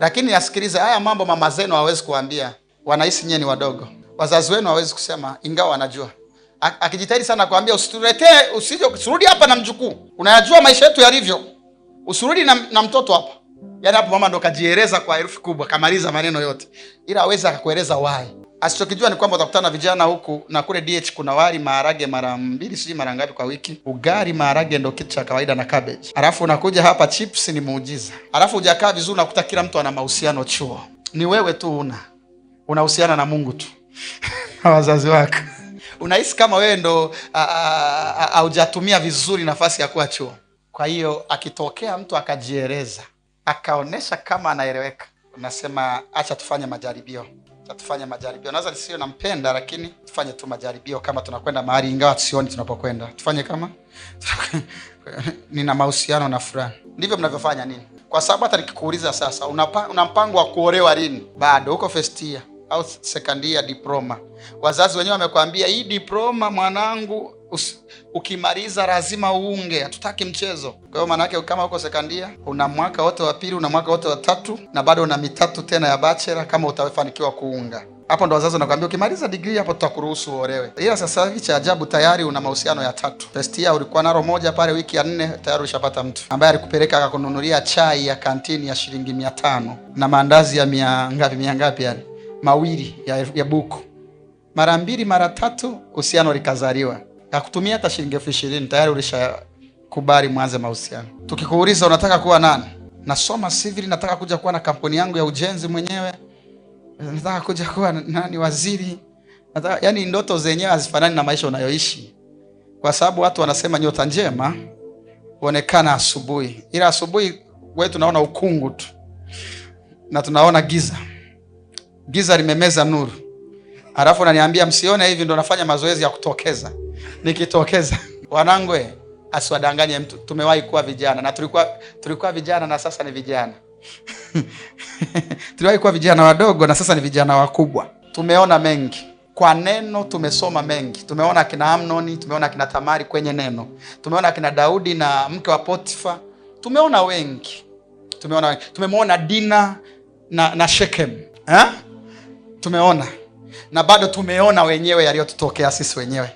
Lakini asikilize, haya mambo mama zenu hawezi kuambia, wanahisi nyinyi ni wadogo. Wazazi wenu hawezi kusema, ingawa wanajua. Akijitahidi sana kuambia usituletee, usirudi hapa na mjukuu. Unayajua maisha yetu yalivyo. Usirudi na mtoto hapa. Yaani hapo mama ndo kajieleza kwa herufi kubwa, kamaliza maneno yote. Ila hawezi akakueleza why. Asichokijua ni kwamba utakutana vijana huku na kule DH kuna wali maharage mara 2 sijui mara ngapi kwa wiki. Ugali maharage ndo kitu cha kawaida na cabbage. Alafu unakuja hapa chips ni muujiza. Alafu hujakaa vizuri unakuta kila mtu ana mahusiano chuo. Ni wewe tu unahusiana na Mungu tu. Na wazazi wako. Unahisi kama wewe ndo haujatumia vizuri nafasi ya kuwa chuo. Kwa hiyo akitokea mtu akajieleza, akaonesha kama anaeleweka, unasema acha tufanye majaribio. Tufanye majaribio. Naweza nisio nampenda lakini tufanye tu majaribio kama tunakwenda mahali ingawa tusioni tunapokwenda. Tufanye kama nina mahusiano na fulani. Ndivyo mnavyofanya nini? Kwa sababu hata nikikuuliza sasa una mpango wa kuolewa lini? Bado uko first year au second year diploma. Wazazi wenyewe wamekwambia hii diploma mwanangu ukimaliza lazima uunge, hatutaki mchezo. Kwa hiyo maana yake kama uko second year, una mwaka wote wa pili, una mwaka wote wa tatu na bado una mitatu tena ya bachelor kama utafanikiwa kuunga. Hapo ndo wazazi wanakuambia ukimaliza degree hapo tutakuruhusu uolewe. Ila sasa hivi cha ajabu tayari una mahusiano ya 3. First year ulikuwa nalo moja pale, wiki ya 4 tayari ushapata mtu ambaye alikupeleka akakununulia chai ya kantini ya shilingi 500 na maandazi ya mia ngapi yani mawili ya buku. Mara 2 mara 3 uhusiano likazaliwa. Hakutumia hata shilingi 20,000 tayari ulishakubali mwanze mahusiano. Tukikuuliza unataka kuwa nani? Nasoma civil, nataka kuja kuwa na kampuni yangu ya ujenzi mwenyewe. Nataka kuja kuwa nani, waziri. Yani ndoto zenyewe hazifanani na maisha unayoishi. Kwa sababu watu wanasema nyota njema huonekana asubuhi. Ila asubuhi wewe tunaona ukungu tu. Na tunaona giza. Giza limemeza nuru. Alafu unaniambia msione hivi ndo nafanya mazoezi ya kutokeza. Nikitokeza wanangu asiwadanganye mtu, tumewahi kuwa vijana na tulikuwa vijana na sasa ni vijana. Tuliwahi kuwa vijana wadogo na sasa ni vijana wakubwa. Tumeona mengi. Kwa neno tumesoma mengi. Tumeona kina Amnoni, tumeona kina Tamari kwenye neno. Tumeona kina Daudi na mke wa Potifa. Tumeona wengi. Tumemwona Dina na Shekem. Tumeona. Na bado tumeona wenyewe yaliyotutokea sisi wenyewe.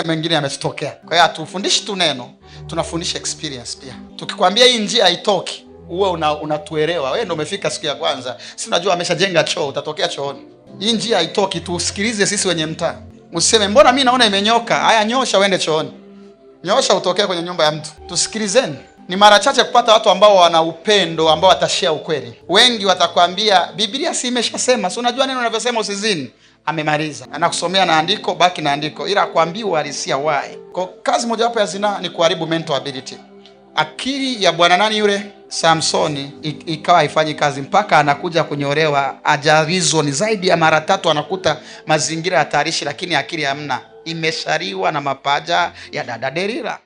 Mengine yametutokea. Kwa hiyo hatufundishi tu neno, tunafundisha experience pia. Tukikwambia hii njia haitoki, uwe unatuelewa. Wewe ndio umefika siku ya kwanza. Si unajua ameshajenga choo, utatokea chooni. Hii njia haitoki, tusikilize sisi wenye mtaa. Useme mbona mimi naona imenyoka? Haya, nyosha uende chooni. Nyosha utokea kwenye nyumba ya mtu. Tusikilizeni. Ni mara chache kupata watu ambao wana upendo, ambao watashare ukweli. Wengi watakwambia Biblia si imeshasema, si unajua neno linavyosema usizini. Amemaliza. Anakusomea na andiko, baki na andiko. Ila akwambie uhalisia why. Kwa kazi moja wapo ya zinaa ni kuharibu mental ability. Akili ya bwana nani yule Samsoni ikawa haifanyi kazi mpaka anakuja kunyolewa, reason zaidi ya mara 3 anakuta mazingira hatarishi lakini akili hamna. Imeshariwa na mapaja ya dada Delila.